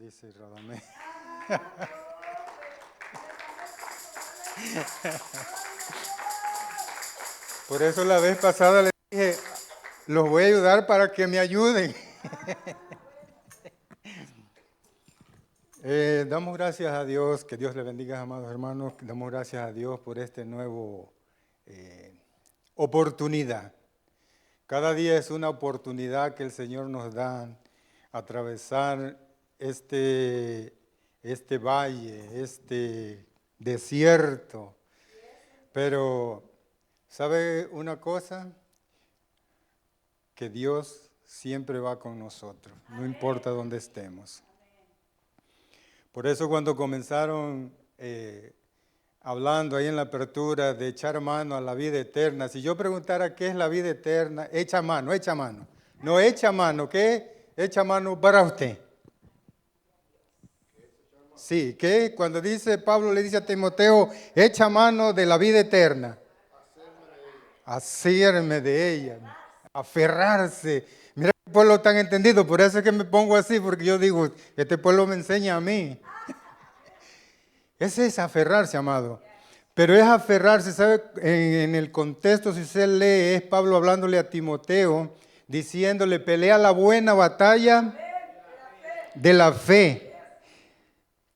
dice Radamés. Por eso la vez pasada le dije, los voy a ayudar para que me ayuden. Damos gracias a Dios, que Dios le bendiga, amados hermanos. Damos gracias a Dios por este nuevo oportunidad. Cada día es una oportunidad que el Señor nos da a atravesar este valle, este desierto. Pero, ¿sabe una cosa? Que Dios siempre va con nosotros, no importa dónde estemos. Por eso cuando comenzaron hablando ahí en la apertura de echar mano a la vida eterna, si yo preguntara qué es la vida eterna, echa mano. No echa mano, ¿qué? Echa mano para usted. Sí, que cuando dice Pablo le dice a Timoteo, echa mano de la vida eterna. Hacerme de ella, aferrarse. Mira qué pueblo tan entendido, por eso es que me pongo así, porque yo digo, este pueblo me enseña a mí. Ese es aferrarse, amado. Pero es aferrarse, ¿sabe? En el contexto, si usted lee, es Pablo hablándole a Timoteo, diciéndole, pelea la buena batalla de la fe.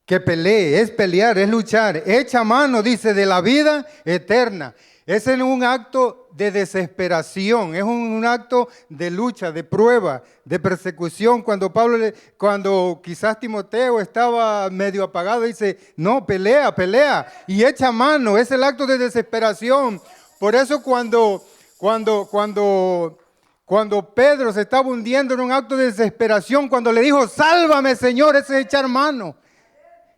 Que pelee, es pelear, es luchar. Echa mano, dice, de la vida eterna. Ese es un acto de desesperación, es un acto de lucha, de prueba, de persecución. Cuando quizás Timoteo estaba medio apagado, dice, no, pelea. Y echa mano, es el acto de desesperación. Por eso cuando Pedro se estaba hundiendo en un acto de desesperación, cuando le dijo, sálvame Señor, ese es echar mano.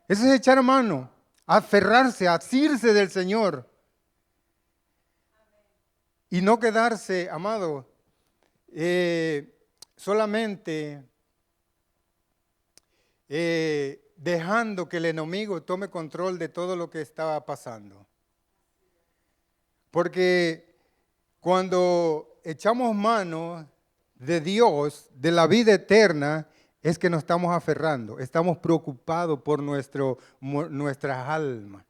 Ese es echar mano, aferrarse, asirse del Señor. Y no quedarse, amado, solamente dejando que el enemigo tome control de todo lo que estaba pasando. Porque cuando echamos mano de Dios, de la vida eterna, es que nos estamos aferrando, estamos preocupados por nuestras almas.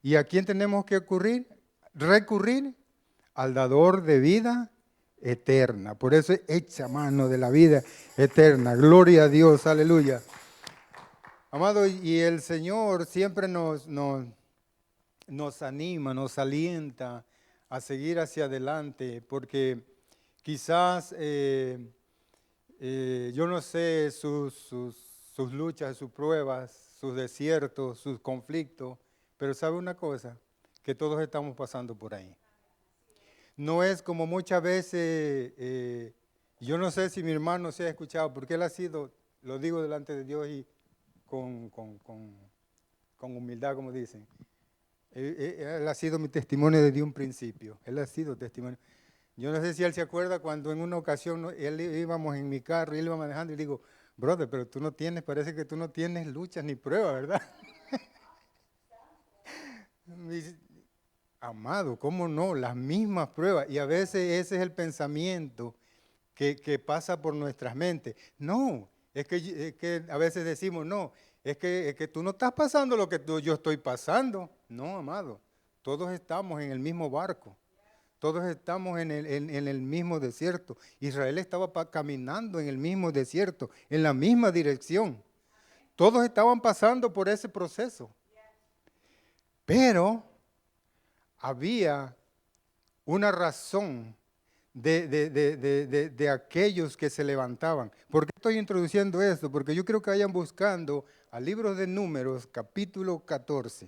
¿Y a quién tenemos que recurrir? Al dador de vida eterna. Por eso echa mano de la vida eterna. Gloria a Dios, aleluya. Amado, y el Señor siempre nos anima, nos alienta a seguir hacia adelante, porque quizás yo no sé sus luchas, sus pruebas, sus desiertos, sus conflictos, pero ¿sabe una cosa? Que todos estamos pasando por ahí. No es como muchas veces, yo no sé si mi hermano se ha escuchado, porque él ha sido, lo digo delante de Dios y con humildad, como dicen. Él ha sido mi testimonio desde un principio. Él ha sido testimonio. Yo no sé si él se acuerda cuando en una ocasión él íbamos en mi carro y él iba manejando y digo, brother, pero tú no tienes, parece que tú no tienes luchas ni pruebas, ¿verdad? Me dice, amado, ¿cómo no? Las mismas pruebas. Y a veces ese es el pensamiento que pasa por nuestras mentes. No, es que a veces decimos, no, es que tú no estás pasando lo que yo estoy pasando. No, amado, todos estamos en el mismo barco. Todos estamos en el mismo desierto. Israel estaba caminando en el mismo desierto, en la misma dirección. Todos estaban pasando por ese proceso. Pero había una razón de aquellos que se levantaban. ¿Por qué estoy introduciendo esto? Porque yo creo que vayan buscando al libro de Números, capítulo 14.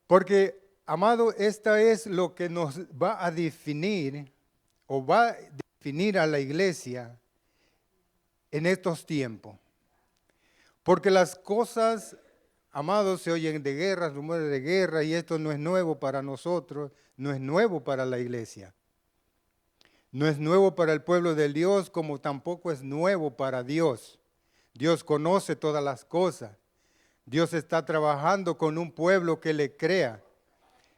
Porque, amado, esta es lo que nos va a definir o va a definir a la iglesia en estos tiempos. Porque las cosas, amados, se oyen de guerras, rumores de guerra, y esto no es nuevo para nosotros, no es nuevo para la iglesia. No es nuevo para el pueblo de Dios, como tampoco es nuevo para Dios. Dios conoce todas las cosas. Dios está trabajando con un pueblo que le crea.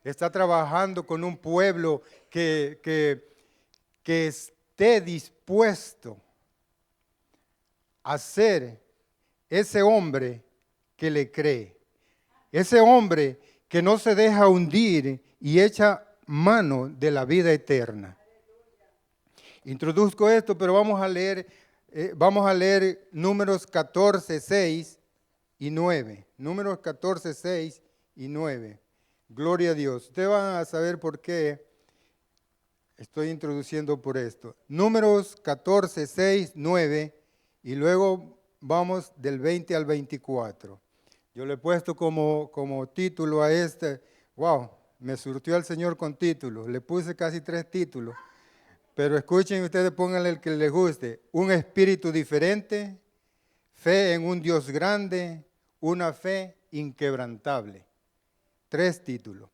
Está trabajando con un pueblo que esté dispuesto a ser ese hombre que le cree. Ese hombre que no se deja hundir y echa mano de la vida eterna. Introduzco esto, pero vamos a leer Números 14, 6 y 9. Números 14, 6 y 9. Gloria a Dios. Ustedes van a saber por qué estoy introduciendo por esto. Números 14, 6, 9 y luego vamos del 20 al 24. Yo le he puesto como título a este, wow, me surtió el Señor con títulos, le puse casi 3 títulos, pero escuchen ustedes, pónganle el que les guste. Un espíritu diferente, fe en un Dios grande, una fe inquebrantable. 3 títulos.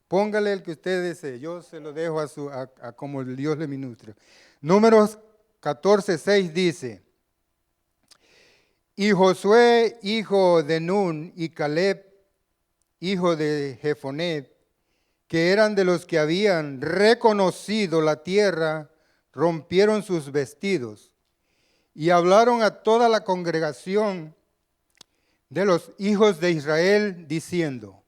Póngale el que usted desee, yo se lo dejo a como Dios le ministre. Números 14, 6 dice, y Josué, hijo de Nun, y Caleb, hijo de Jefoné, que eran de los que habían reconocido la tierra, rompieron sus vestidos y hablaron a toda la congregación de los hijos de Israel, diciendo,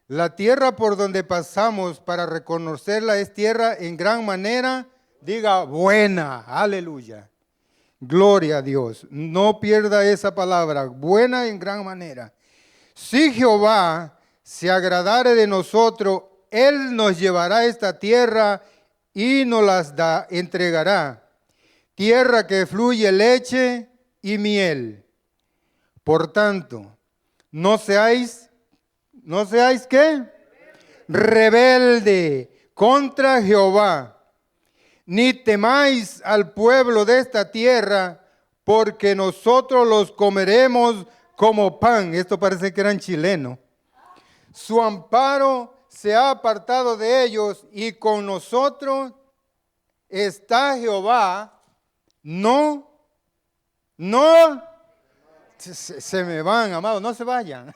la tierra por donde pasamos para reconocerla es tierra en gran manera, diga buena, aleluya. Gloria a Dios. No pierda esa palabra, buena en gran manera. Si Jehová se agradare de nosotros, Él nos llevará a esta tierra y nos las entregará. Tierra que fluye leche y miel. Por tanto, no seáis ¿qué? Rebelde contra Jehová. Ni temáis al pueblo de esta tierra, porque nosotros los comeremos como pan. Esto parece que eran chilenos. Su amparo se ha apartado de ellos y con nosotros está Jehová. No, se me van, amados, no se vayan.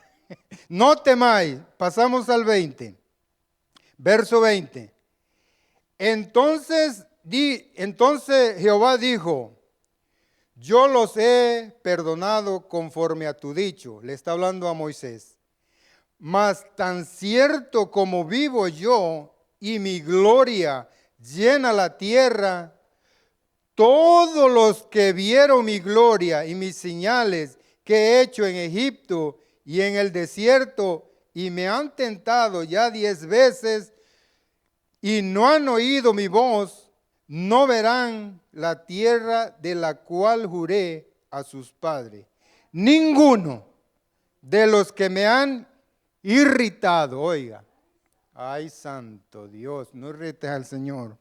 No temáis. Pasamos al 20. Verso 20. Entonces Jehová dijo, yo los he perdonado conforme a tu dicho. Le está hablando a Moisés. Mas tan cierto como vivo yo y mi gloria llena la tierra, todos los que vieron mi gloria y mis señales que he hecho en Egipto y en el desierto y me han tentado ya 10 veces, y no han oído mi voz, no verán la tierra de la cual juré a sus padres. Ninguno de los que me han irritado, oiga, ay santo Dios, no irrites al Señor.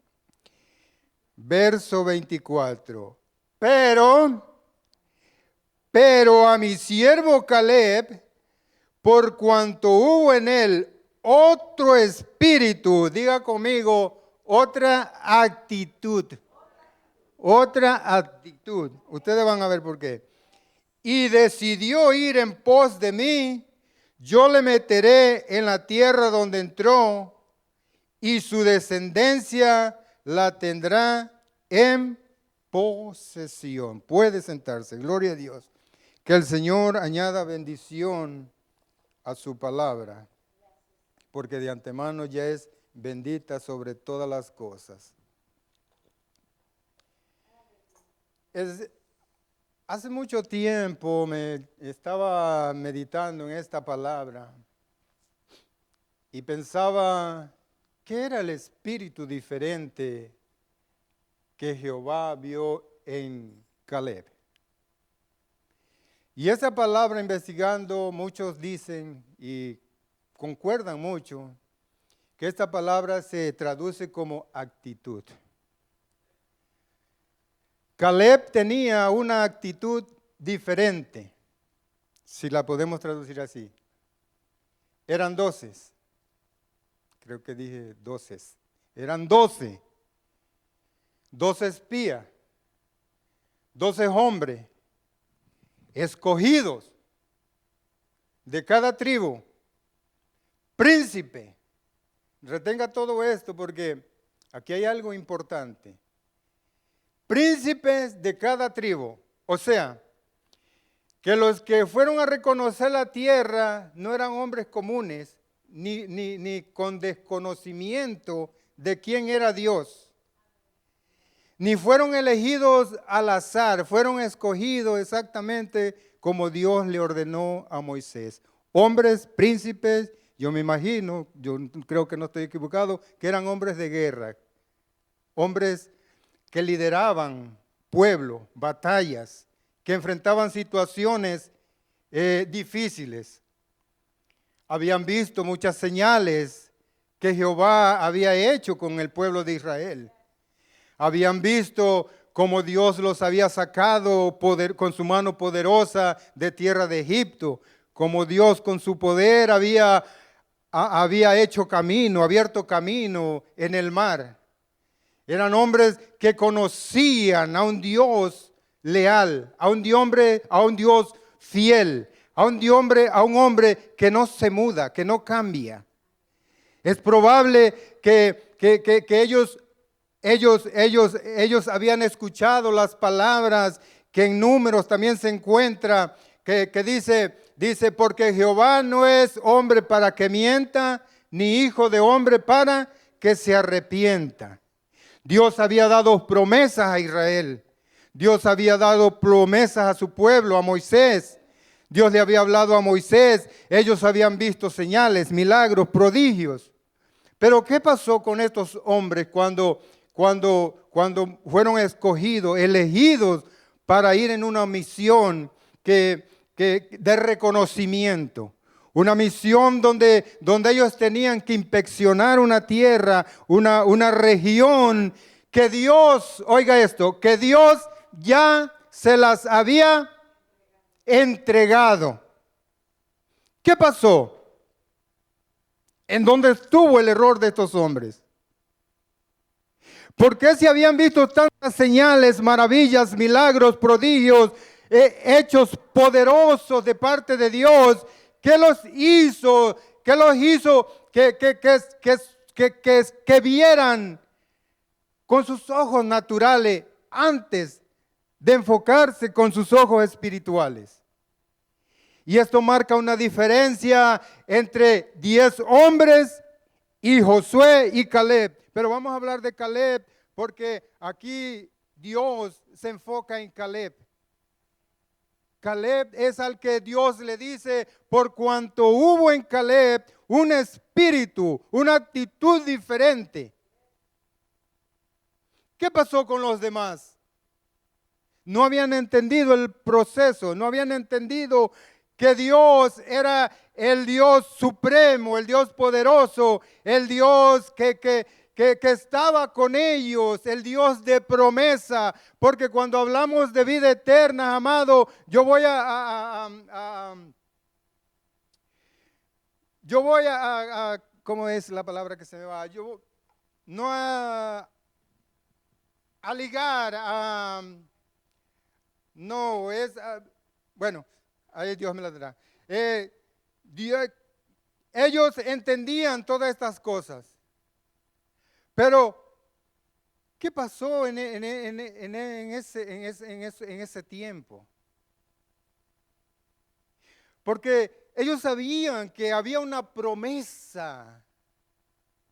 Verso 24, pero a mi siervo Caleb, por cuanto hubo en él otro espíritu, diga conmigo, otra actitud. Otra actitud. Ustedes van a ver por qué. Y decidió ir en pos de mí, yo le meteré en la tierra donde entró, y su descendencia la tendrá en posesión. Puede sentarse, gloria a Dios. Que el Señor añada bendición a su palabra, porque de antemano ya es bendita sobre todas las cosas. Hace mucho tiempo me estaba meditando en esta palabra y pensaba, ¿qué era el espíritu diferente que Jehová vio en Caleb? Y esa palabra, investigando, muchos dicen y concuerdan mucho que esta palabra se traduce como actitud. Caleb tenía una actitud diferente, si la podemos traducir así. Eran 12, creo que dije 12. Eran 12 espías, 12 hombres escogidos de cada tribu, príncipe. Retenga todo esto porque aquí hay algo importante. Príncipes de cada tribu, O sea, que los que fueron a reconocer la tierra no eran hombres comunes, ni con desconocimiento de quién era Dios, ni fueron elegidos al azar, fueron escogidos exactamente como Dios le ordenó a Moisés. Hombres, príncipes, yo me imagino, yo creo que no estoy equivocado, que eran hombres de guerra, hombres que lideraban pueblo, batallas, que enfrentaban situaciones difíciles. Habían visto muchas señales que Jehová había hecho con el pueblo de Israel. Habían visto cómo Dios los había sacado con su mano poderosa de tierra de Egipto, como Dios con su poder había hecho camino, abierto camino en el mar. Eran hombres que conocían a un Dios leal, a un Dios fiel, a un hombre que no se muda, que no cambia. Es probable que ellos habían escuchado las palabras que en Números también se encuentra, que dice, porque Jehová no es hombre para que mienta, ni hijo de hombre para que se arrepienta. Dios había dado promesas a Israel. Dios había dado promesas a su pueblo, a Moisés. Dios le había hablado a Moisés. Ellos habían visto señales, milagros, prodigios. Pero ¿qué pasó con estos hombres cuando fueron escogidos, elegidos para ir en una misión de reconocimiento? Una misión donde ellos tenían que inspeccionar una tierra, una región que Dios, oiga esto, que Dios ya se las había entregado. ¿Qué pasó? ¿En dónde estuvo el error de estos hombres? ¿Por qué se habían visto tantas señales, maravillas, milagros, prodigios, hechos poderosos de parte de Dios? ¿Qué los hizo que vieran con sus ojos naturales antes de enfocarse con sus ojos espirituales? Y esto marca una diferencia entre 10 hombres y Josué y Caleb. Pero vamos a hablar de Caleb porque aquí Dios se enfoca en Caleb. Caleb es al que Dios le dice, por cuanto hubo en Caleb un espíritu, una actitud diferente. ¿Qué pasó con los demás? No habían entendido el proceso, no habían entendido que Dios era el Dios supremo, el Dios poderoso, el Dios que estaba con ellos, el Dios de promesa, porque cuando hablamos de vida eterna, amado, yo voy a ¿cómo es la palabra que se me va? Yo no a ligar, no, bueno, ahí Dios me la dará. Ellos entendían todas estas cosas. Pero, ¿qué pasó en ese tiempo? Porque ellos sabían que había una promesa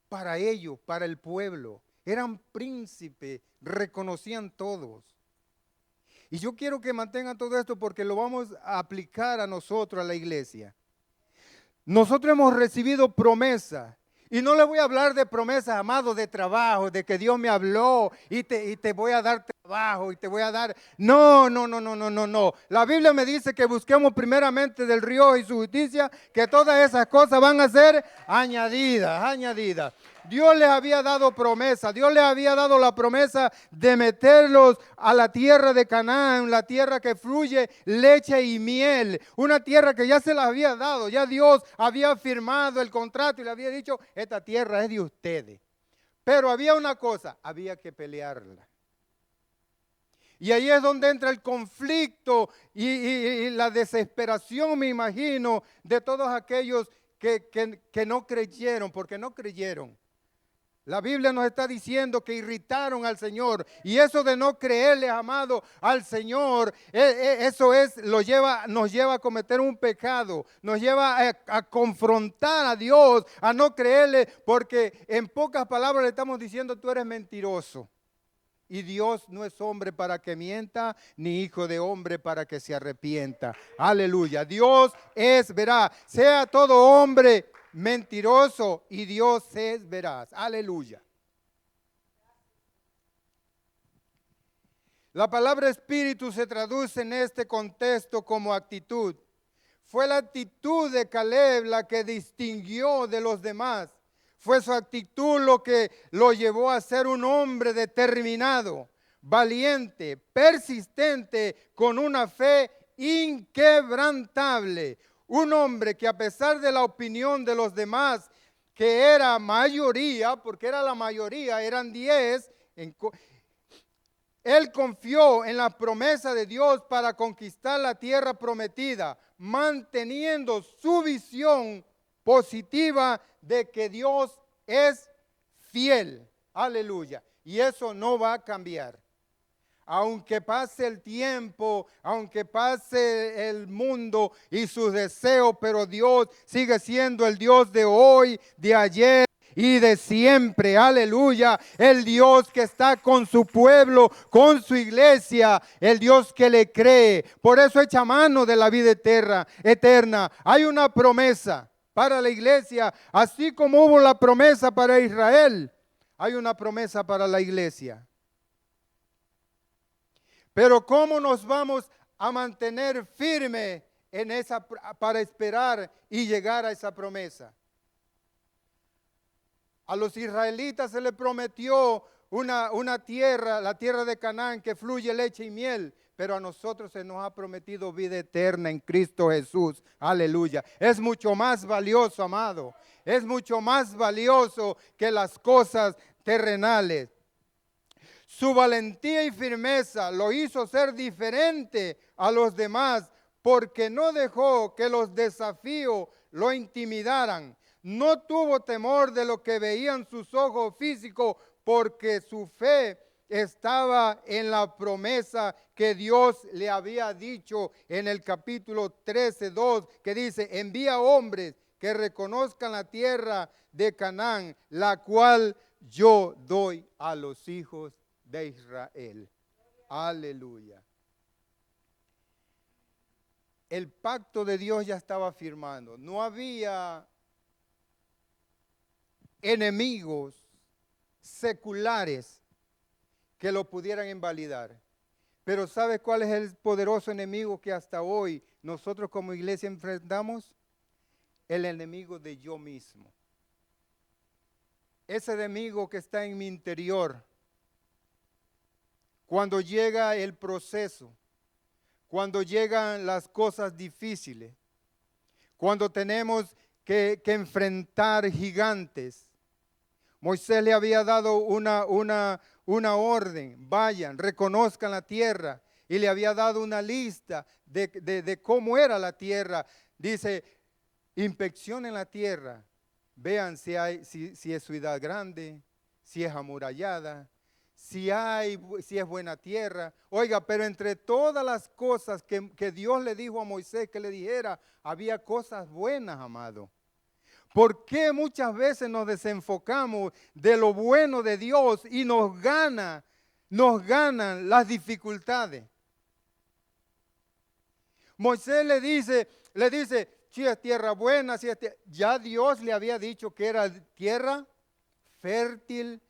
para ellos, para el pueblo. Eran príncipes, reconocían todos. Y yo quiero que mantengan todo esto porque lo vamos a aplicar a nosotros, a la iglesia. Nosotros hemos recibido promesas. Y no le voy a hablar de promesas, amado, de trabajo, de que Dios me habló y te voy a dar trabajo y te voy a dar. No. La Biblia me dice que busquemos primeramente del río y su justicia, que todas esas cosas van a ser añadidas. Dios les había dado promesa, Dios les había dado la promesa de meterlos a la tierra de Canaán, la tierra que fluye leche y miel, una tierra que ya se la había dado, ya Dios había firmado el contrato y le había dicho, esta tierra es de ustedes. Pero había una cosa, había que pelearla. Y ahí es donde entra el conflicto y la desesperación, me imagino, de todos aquellos que no creyeron, porque no creyeron. La Biblia nos está diciendo que irritaron al Señor, y eso de no creerle, amado, al Señor, eso nos lleva a cometer un pecado, nos lleva a confrontar a Dios, a no creerle, porque en pocas palabras le estamos diciendo: tú eres mentiroso. Y Dios no es hombre para que mienta, ni hijo de hombre para que se arrepienta. Aleluya. Dios es veraz. Sea todo hombre mentiroso y Dios es veraz. Aleluya. La palabra espíritu se traduce en este contexto como actitud. Fue la actitud de Caleb la que distinguió de los demás. Fue su actitud lo que lo llevó a ser un hombre determinado, valiente, persistente, con una fe inquebrantable. Un hombre que, a pesar de la opinión de los demás, que era mayoría, porque era la mayoría, eran 10, él confió en la promesa de Dios para conquistar la tierra prometida, manteniendo su visión positiva de que Dios es fiel. Aleluya. Y eso no va a cambiar. Aunque pase el tiempo, aunque pase el mundo y sus deseos, pero Dios sigue siendo el Dios de hoy, de ayer y de siempre. Aleluya. El Dios que está con su pueblo, con su iglesia, el Dios que le cree. Por eso echa mano de la vida eterna. Hay una promesa para la iglesia, así como hubo la promesa para Israel, hay una promesa para la iglesia. Pero ¿cómo nos vamos a mantener firmes en esa, para esperar y llegar a esa promesa? A los israelitas se les prometió una tierra, la tierra de Canaán, que fluye leche y miel. Pero a nosotros se nos ha prometido vida eterna en Cristo Jesús. Aleluya. Es mucho más valioso, amado. Es mucho más valioso que las cosas terrenales. Su valentía y firmeza lo hizo ser diferente a los demás, porque no dejó que los desafíos lo intimidaran. No tuvo temor de lo que veían sus ojos físicos, porque su fe estaba en la promesa que Dios le había dicho en el capítulo 13:2, que dice: envía hombres que reconozcan la tierra de Canaán, la cual yo doy a los hijos de Israel. Aleluya. El pacto de Dios ya estaba firmado. No había enemigos seculares que lo pudieran invalidar. Pero ¿sabes cuál es el poderoso enemigo que hasta hoy nosotros como iglesia enfrentamos? El enemigo de yo mismo. Ese enemigo que está en mi interior. Cuando llega el proceso, cuando llegan las cosas difíciles, cuando tenemos que enfrentar gigantes. Moisés le había dado una orden: vayan, reconozcan la tierra, y le había dado una lista de cómo era la tierra. Dice: inspeccionen la tierra, vean si es ciudad grande, si es amurallada, si es buena tierra. Oiga, pero entre todas las cosas que Dios le dijo a Moisés que le dijera, había cosas buenas, amado. ¿Por qué muchas veces nos desenfocamos de lo bueno de Dios y nos ganan las dificultades? Moisés le dice, si es tierra buena, ya Dios le había dicho que era tierra fértil,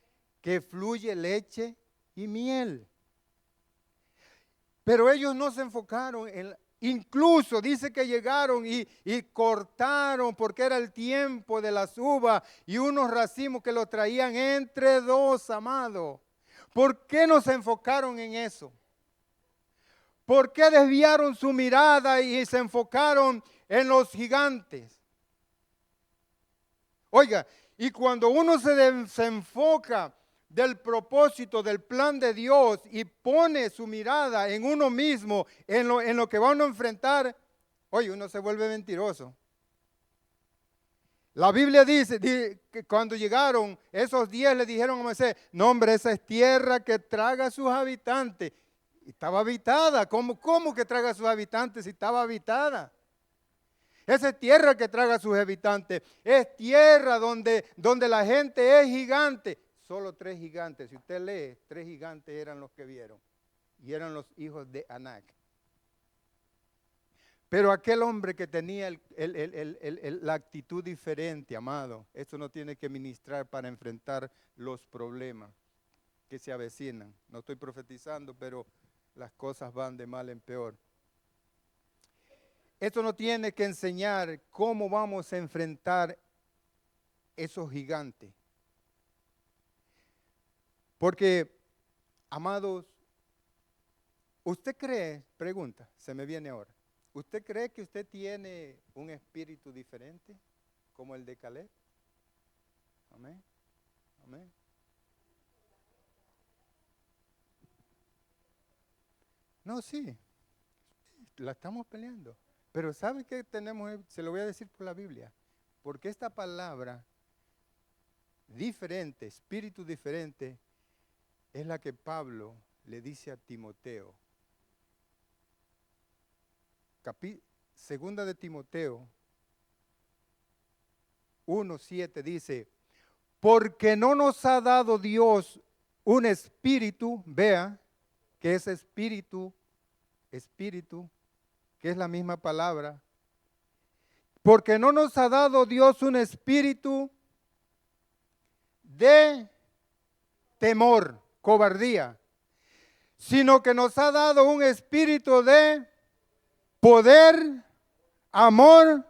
que fluye leche y miel. Pero ellos no se enfocaron incluso dice que llegaron y cortaron, porque era el tiempo de las uvas, y unos racimos que lo traían entre dos, amado. ¿Por qué no se enfocaron en eso? ¿Por qué desviaron su mirada y se enfocaron en los gigantes? Oiga, y cuando uno se desenfoca del propósito, del plan de Dios, y pone su mirada en uno mismo, en lo que va uno a enfrentar, oye, uno se vuelve mentiroso. La Biblia dice que cuando llegaron, esos 10 le dijeron a Moisés, no hombre, esa es tierra que traga a sus habitantes. Y estaba habitada. ¿Cómo que traga a sus habitantes si estaba habitada? Esa es tierra que traga a sus habitantes. Es tierra donde la gente es gigante. Solo 3 gigantes. Si usted lee, 3 gigantes eran los que vieron. Y eran los hijos de Anac. Pero aquel hombre que tenía la actitud diferente, amado, esto no tiene que ministrar para enfrentar los problemas que se avecinan. No estoy profetizando, pero las cosas van de mal en peor. Esto no tiene que enseñar cómo vamos a enfrentar esos gigantes. Porque, amados, ¿usted cree? Pregunta, se me viene ahora. ¿Usted cree que usted tiene un espíritu diferente como el de Caleb? Amén. Amén. No, sí, la estamos peleando. Pero ¿sabe qué tenemos? Se lo voy a decir por la Biblia. Porque esta palabra diferente, espíritu diferente, es la que Pablo le dice a Timoteo. Segunda de Timoteo 1:7 dice, porque no nos ha dado Dios un espíritu, vea, que es espíritu, que es la misma palabra, porque no nos ha dado Dios un espíritu de temor, cobardía, sino que nos ha dado un espíritu de poder, amor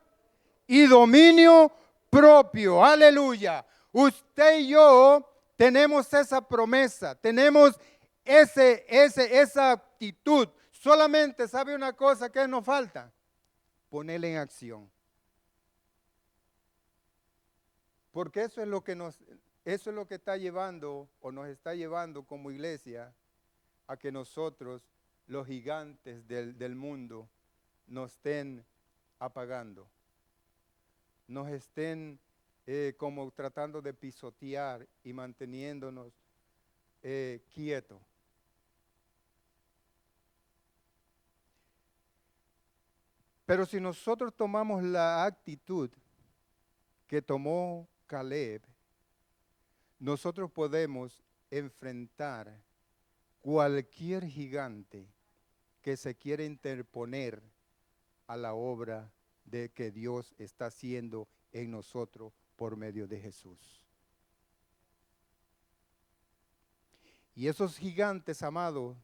y dominio propio. Aleluya. Usted y yo tenemos esa promesa, tenemos esa actitud. Solamente sabe una cosa que nos falta, ponerla en acción. Porque eso es lo que está llevando o nos está llevando como iglesia a que nosotros, los gigantes del mundo, nos estén apagando, nos estén como tratando de pisotear y manteniéndonos quietos. Pero si nosotros tomamos la actitud que tomó Caleb, nosotros podemos enfrentar cualquier gigante que se quiera interponer a la obra de que Dios está haciendo en nosotros por medio de Jesús. Y esos gigantes, amados,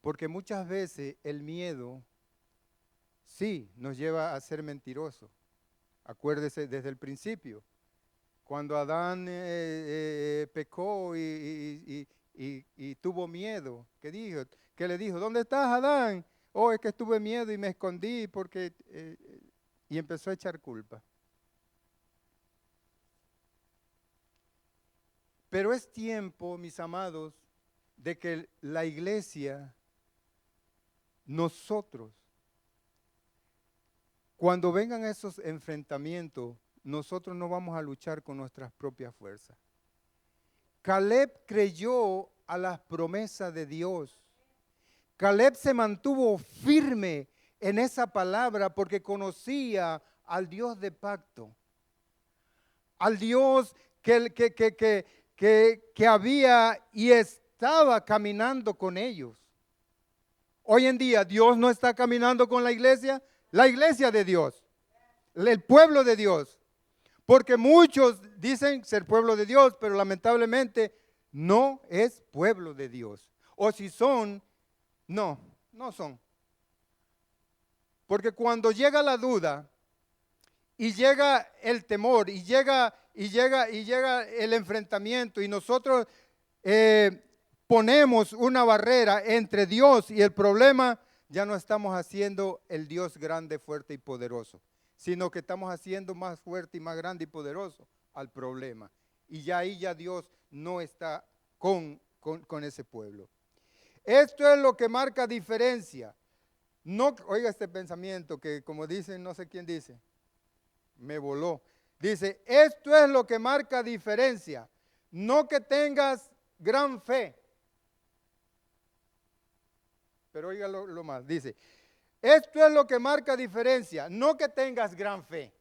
porque muchas veces el miedo sí nos lleva a ser mentirosos. Acuérdese desde el principio, cuando Adán pecó y tuvo miedo, ¿qué le dijo? ¿Dónde estás, Adán? Oh, es que tuve miedo y me escondí porque... y empezó a echar culpa. Pero es tiempo, mis amados, de que la iglesia, nosotros, cuando vengan esos enfrentamientos, nosotros no vamos a luchar con nuestras propias fuerzas. Caleb creyó a las promesas de Dios. Caleb se mantuvo firme en esa palabra porque conocía al Dios de pacto, al Dios que había y estaba caminando con ellos. Hoy en día Dios no está caminando con la iglesia de Dios, el pueblo de Dios. Porque muchos dicen ser pueblo de Dios, pero lamentablemente no es pueblo de Dios. O si son, no son. Porque cuando llega la duda y llega el temor y llega el enfrentamiento y nosotros ponemos una barrera entre Dios y el problema, ya no estamos haciendo el Dios grande, fuerte y poderoso, sino que estamos haciendo más fuerte y más grande y poderoso al problema. Y ya ahí ya Dios no está con ese pueblo. Esto es lo que marca diferencia. No, oiga este pensamiento que como dicen, no sé quién dice, me voló. Dice, esto es lo que marca diferencia. No que tengas gran fe. Pero oiga lo más. Dice, esto es lo que marca diferencia. No que tengas gran fe,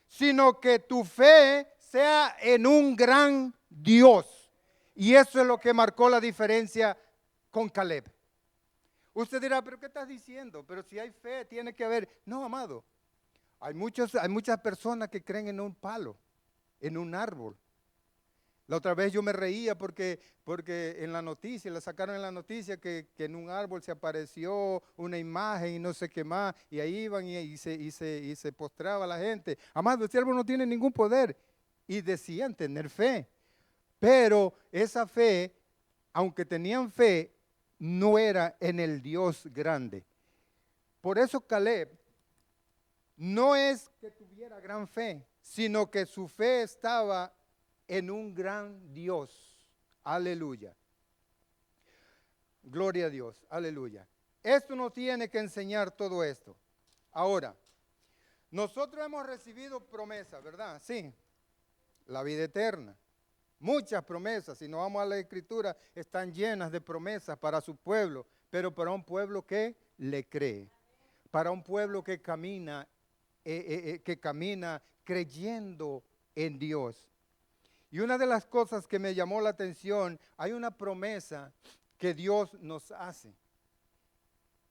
sino que tu fe sea en un gran Dios. Y eso es lo que marcó la diferencia con Caleb. Usted dirá, pero ¿qué estás diciendo? Pero si hay fe, tiene que haber. No, amado. Hay muchas personas que creen en un palo, en un árbol. La otra vez yo me reía porque en la noticia, le sacaron en la noticia que en un árbol se apareció una imagen y no sé qué más, y ahí iban y se postraba la gente. Amado, este árbol no tiene ningún poder. Y decían tener fe. Pero esa fe, aunque tenían fe, no era en el Dios grande. Por eso Caleb no es que tuviera gran fe, sino que su fe estaba en un gran Dios. Aleluya. Gloria a Dios. Aleluya. Esto nos tiene que enseñar todo esto. Ahora, nosotros hemos recibido promesas, ¿verdad? Sí. La vida eterna. Muchas promesas, si nos vamos a la Escritura, están llenas de promesas para su pueblo, pero para un pueblo que le cree, para un pueblo que camina creyendo en Dios. Y una de las cosas que me llamó la atención, hay una promesa que Dios nos hace,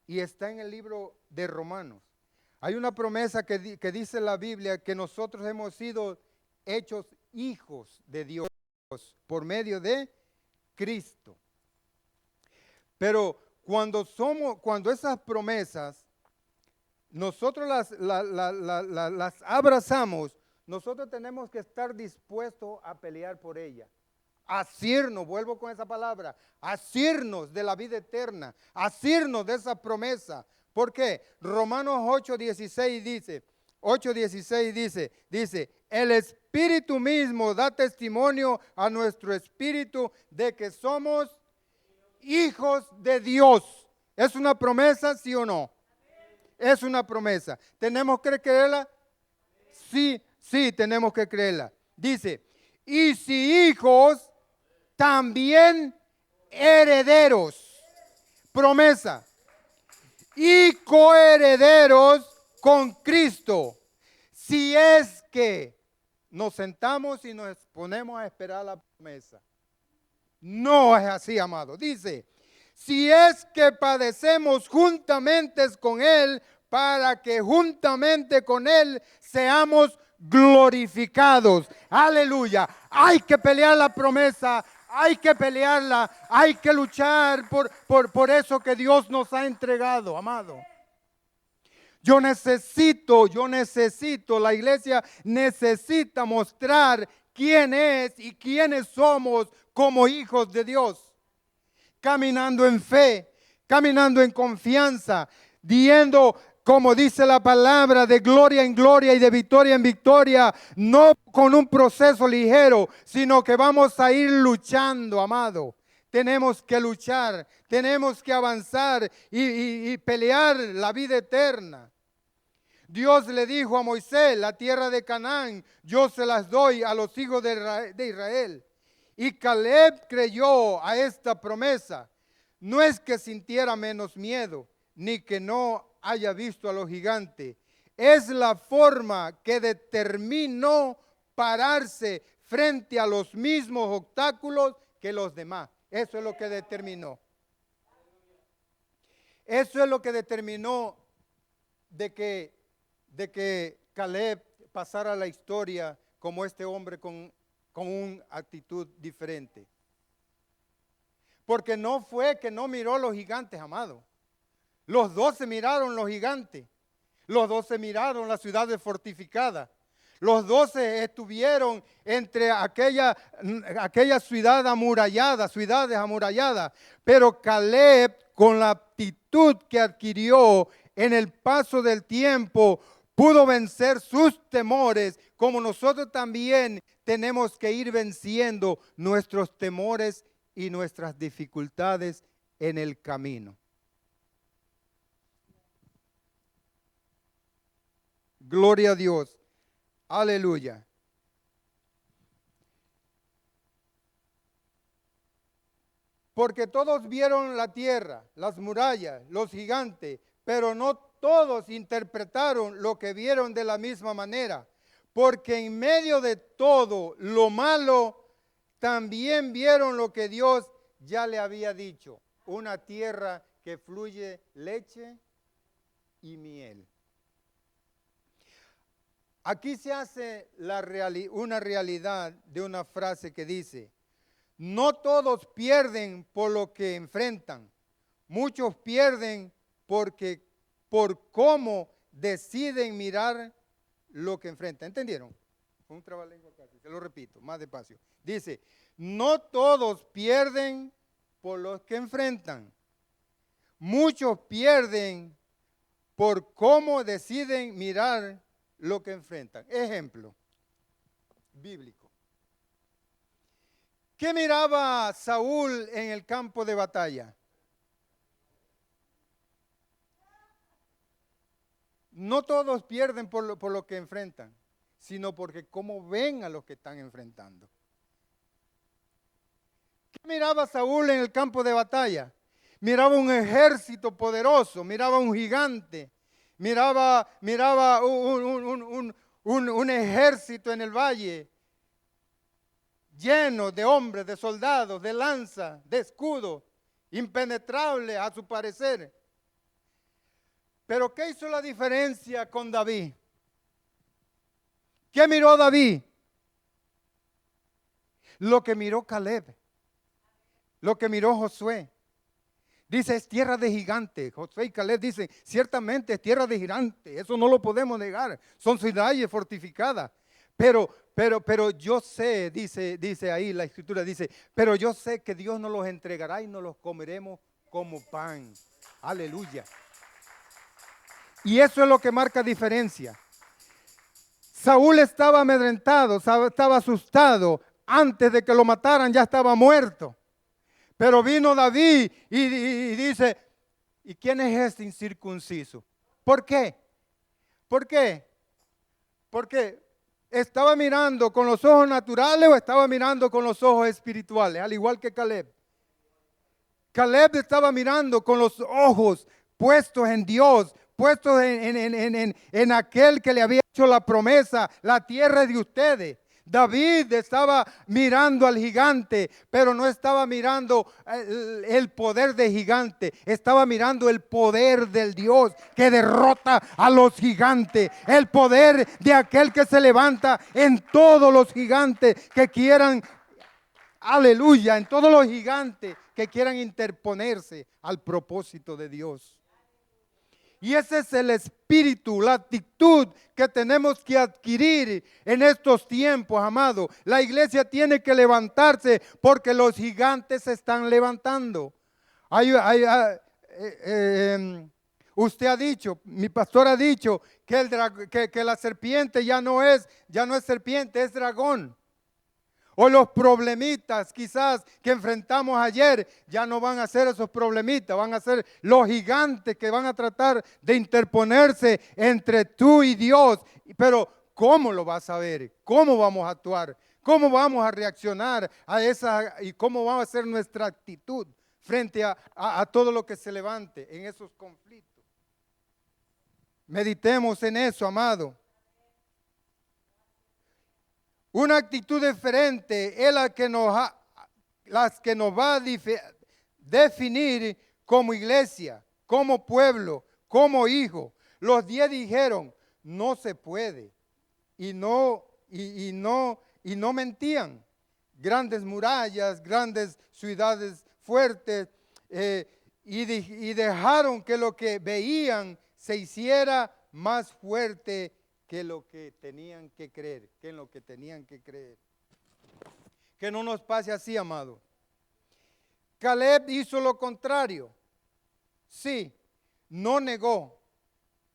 y está en el libro de Romanos. Hay una promesa que dice la Biblia que nosotros hemos sido hechos hijos de Dios por medio de Cristo. Pero cuando esas promesas nosotros las abrazamos, nosotros tenemos que estar dispuestos a pelear por ellas. Asirnos, vuelvo con esa palabra, asirnos de la vida eterna, asirnos de esa promesa. ¿Por qué? Romanos 8:16 dice, el Espíritu mismo da testimonio a nuestro espíritu de que somos hijos de Dios. ¿Es una promesa, sí o no? Es una promesa. ¿Tenemos que creerla? Sí, tenemos que creerla. Dice, y si hijos, también herederos. Promesa. Y coherederos con Cristo. Si es que nos sentamos y nos ponemos a esperar la promesa. No es así, amado. Dice, si es que padecemos juntamente con Él, para que juntamente con Él seamos glorificados. Aleluya. Hay que pelear la promesa, hay que pelearla, hay que luchar por eso que Dios nos ha entregado, amado. Yo necesito, la iglesia necesita mostrar quién es y quiénes somos como hijos de Dios. Caminando en fe, caminando en confianza, yendo, como dice la palabra, de gloria en gloria y de victoria en victoria, no con un proceso ligero, sino que vamos a ir luchando, amado. Tenemos que luchar, tenemos que avanzar y pelear la vida eterna. Dios le dijo a Moisés, la tierra de Canaán, yo se las doy a los hijos de Israel. Y Caleb creyó a esta promesa. No es que sintiera menos miedo, ni que no haya visto a los gigantes. Es la forma que determinó pararse frente a los mismos obstáculos que los demás. Eso es lo que determinó. Eso es lo que determinó de que Caleb pasara a la historia como este hombre con una actitud diferente. Porque no fue que no miró los gigantes, amado. Los 12 miraron los gigantes. Los 12 miraron las ciudades fortificadas. Los 12 estuvieron entre aquella ciudades amuralladas. Pero Caleb, con la actitud que adquirió en el paso del tiempo, pudo vencer sus temores, como nosotros también tenemos que ir venciendo nuestros temores y nuestras dificultades en el camino. Gloria a Dios. Aleluya. Porque todos vieron la tierra, las murallas, los gigantes, pero no todos interpretaron lo que vieron de la misma manera. Porque en medio de todo lo malo, también vieron lo que Dios ya le había dicho. Una tierra que fluye leche y miel. Aquí se hace una realidad de una frase que dice: no todos pierden por lo que enfrentan, muchos pierden por cómo deciden mirar lo que enfrentan. ¿Entendieron? Fue un trabalengua casi, se lo repito, más despacio. Dice, no todos pierden por los que enfrentan, muchos pierden por cómo deciden mirar lo que enfrentan. Ejemplo bíblico. ¿Qué miraba Saúl en el campo de batalla? No todos pierden por lo que enfrentan, sino porque cómo ven a los que están enfrentando. ¿Qué miraba Saúl en el campo de batalla? Miraba un ejército poderoso, miraba un gigante, miraba un ejército en el valle, lleno de hombres, de soldados, de lanza, de escudo, impenetrable a su parecer. Pero ¿qué hizo la diferencia con David? ¿Qué miró David? Lo que miró Caleb, lo que miró Josué. Dice, es tierra de gigantes. Josué y Caleb dicen, ciertamente es tierra de gigantes. Eso no lo podemos negar. Son ciudades fortificadas. Pero yo sé, dice ahí la escritura, dice, pero yo sé que Dios nos los entregará y nos los comeremos como pan. Aleluya. Y eso es lo que marca diferencia. Saúl estaba amedrentado, estaba asustado. Antes de que lo mataran ya estaba muerto. Pero vino David y dice, ¿y quién es este incircunciso? ¿Por qué? ¿Por qué? Porque estaba mirando con los ojos naturales o estaba mirando con los ojos espirituales, al igual que Caleb. Caleb estaba mirando con los ojos puestos en Dios, puestos en aquel que le había hecho la promesa, la tierra es de ustedes. David estaba mirando al gigante, pero no estaba mirando el poder del gigante, estaba mirando el poder del Dios que derrota a los gigantes, el poder de aquel que se levanta en todos los gigantes que quieran, aleluya, en todos los gigantes que quieran interponerse al propósito de Dios. Y ese es el espíritu, la actitud que tenemos que adquirir en estos tiempos, amado. La iglesia tiene que levantarse porque los gigantes se están levantando. Usted ha dicho, mi pastor ha dicho que la serpiente ya no es serpiente, es dragón. O los problemitas quizás que enfrentamos ayer ya no van a ser esos problemitas, van a ser los gigantes que van a tratar de interponerse entre tú y Dios. Pero ¿cómo lo vas a ver? ¿Cómo vamos a actuar? ¿Cómo vamos a reaccionar a esa y cómo va a ser nuestra actitud frente a todo lo que se levante en esos conflictos? Meditemos en eso, amado. Una actitud diferente es la que nos va a definir como iglesia, como pueblo, como hijo. Los 10 dijeron, no se puede. Y no mentían. Grandes murallas, grandes ciudades fuertes, y dejaron que lo que veían se hiciera más fuerte que lo que tenían que creer, que en lo que tenían que creer. Que no nos pase así, amado. Caleb hizo lo contrario. Sí, no negó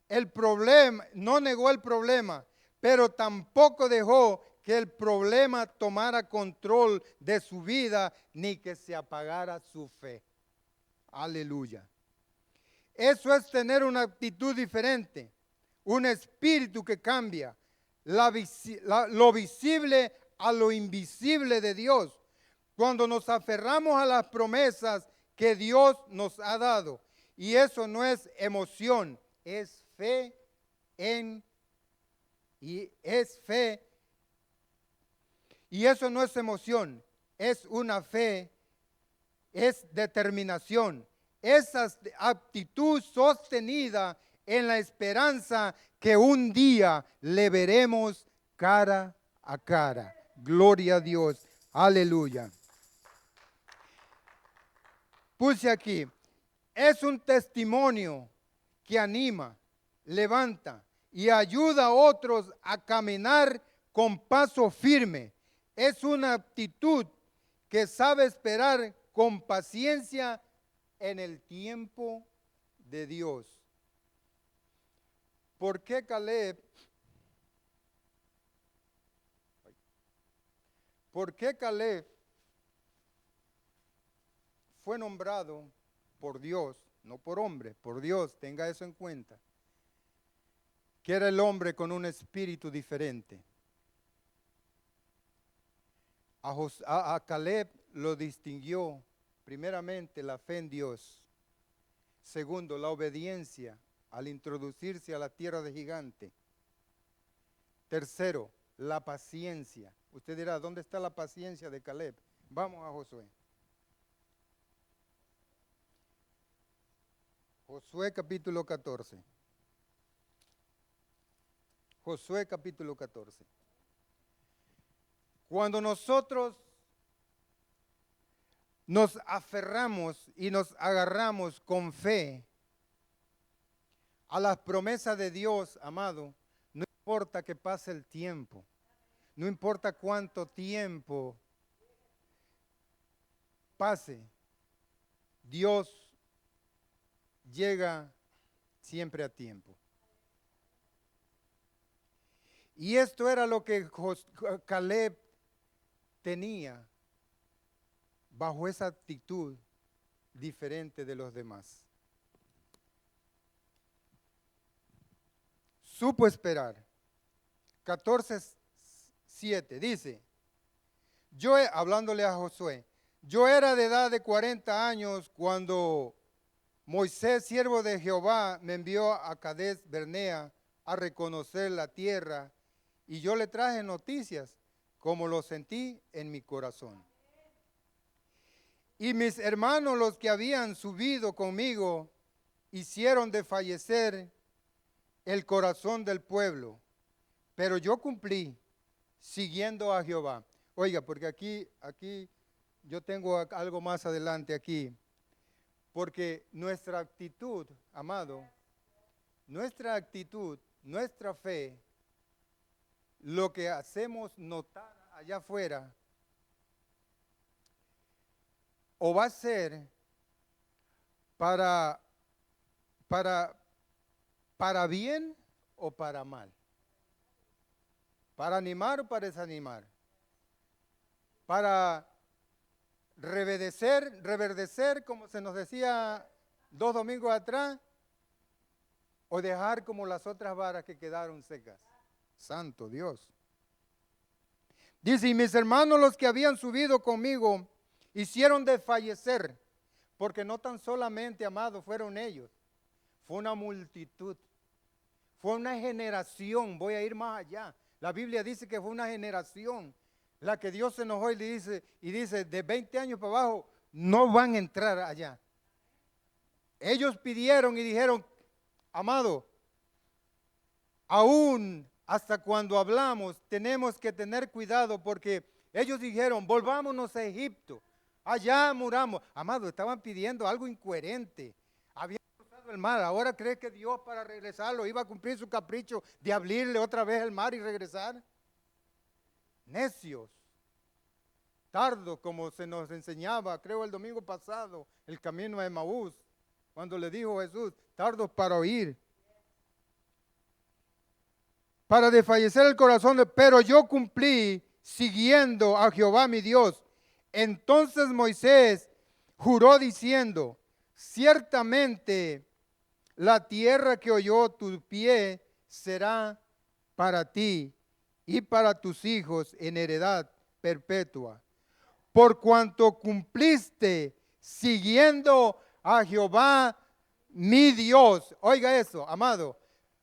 el problema, pero tampoco dejó que el problema tomara control de su vida ni que se apagara su fe. Aleluya. Eso es tener una actitud diferente. Un espíritu que cambia. lo visible a lo invisible de Dios. Cuando nos aferramos a las promesas que Dios nos ha dado. Y eso no es emoción, es fe y eso no es emoción, es una fe, es determinación. Esa actitud sostenida en la esperanza que un día le veremos cara a cara. Gloria a Dios. Aleluya. Puse aquí, es un testimonio que anima, levanta y ayuda a otros a caminar con paso firme. Es una actitud que sabe esperar con paciencia en el tiempo de Dios. ¿Por qué Caleb? ¿Por qué Caleb fue nombrado por Dios, no por hombre, por Dios? Tenga eso en cuenta. Que era el hombre con un espíritu diferente. A Caleb lo distinguió primeramente la fe en Dios. Segundo, la obediencia al introducirse a la tierra de gigante. Tercero, la paciencia. Usted dirá, ¿dónde está la paciencia de Caleb? Vamos a Josué. Josué capítulo 14. Josué capítulo 14. Cuando nosotros nos aferramos y nos agarramos con fe a las promesas de Dios, amado, no importa que pase el tiempo, no importa cuánto tiempo pase, Dios llega siempre a tiempo. Y esto era lo que Caleb tenía bajo esa actitud diferente de los demás. Supo esperar. 14:7 dice, hablándole a Josué, yo era de edad de 40 años cuando Moisés, siervo de Jehová, me envió a Cades Barnea a reconocer la tierra y yo le traje noticias como lo sentí en mi corazón. Y mis hermanos, los que habían subido conmigo, hicieron desfallecer el corazón del pueblo, pero yo cumplí siguiendo a Jehová. Oiga, porque aquí yo tengo algo más adelante aquí, porque nuestra actitud, amado, nuestra actitud, nuestra fe, lo que hacemos notar allá afuera, o va a ser para bien o para mal, para animar o para desanimar, para reverdecer, como se nos decía 2 domingos atrás, o dejar como las otras varas que quedaron secas. Santo Dios. Dice, y mis hermanos, los que habían subido conmigo, hicieron desfallecer, porque no tan solamente, amados, fueron ellos, fue una multitud, fue una generación. Voy a ir más allá. La Biblia dice que fue una generación la que Dios se enojó y dice, de 20 años para abajo no van a entrar allá. Ellos pidieron y dijeron, amado, aún hasta cuando hablamos tenemos que tener cuidado, porque ellos dijeron, volvámonos a Egipto, allá muramos. Amado, estaban pidiendo algo incoherente. Habían cruzado el mar, ahora cree que Dios para regresarlo iba a cumplir su capricho de abrirle otra vez el mar y regresar. Necios, tardos, como se nos enseñaba, creo el domingo pasado, el camino a Emaús, cuando le dijo Jesús, tardos para oír, para desfallecer el corazón, pero yo cumplí siguiendo a Jehová mi Dios. Entonces Moisés juró diciendo, ciertamente la tierra que oyó tu pie será para ti y para tus hijos en heredad perpetua, por cuanto cumpliste siguiendo a Jehová mi Dios. Oiga eso, amado.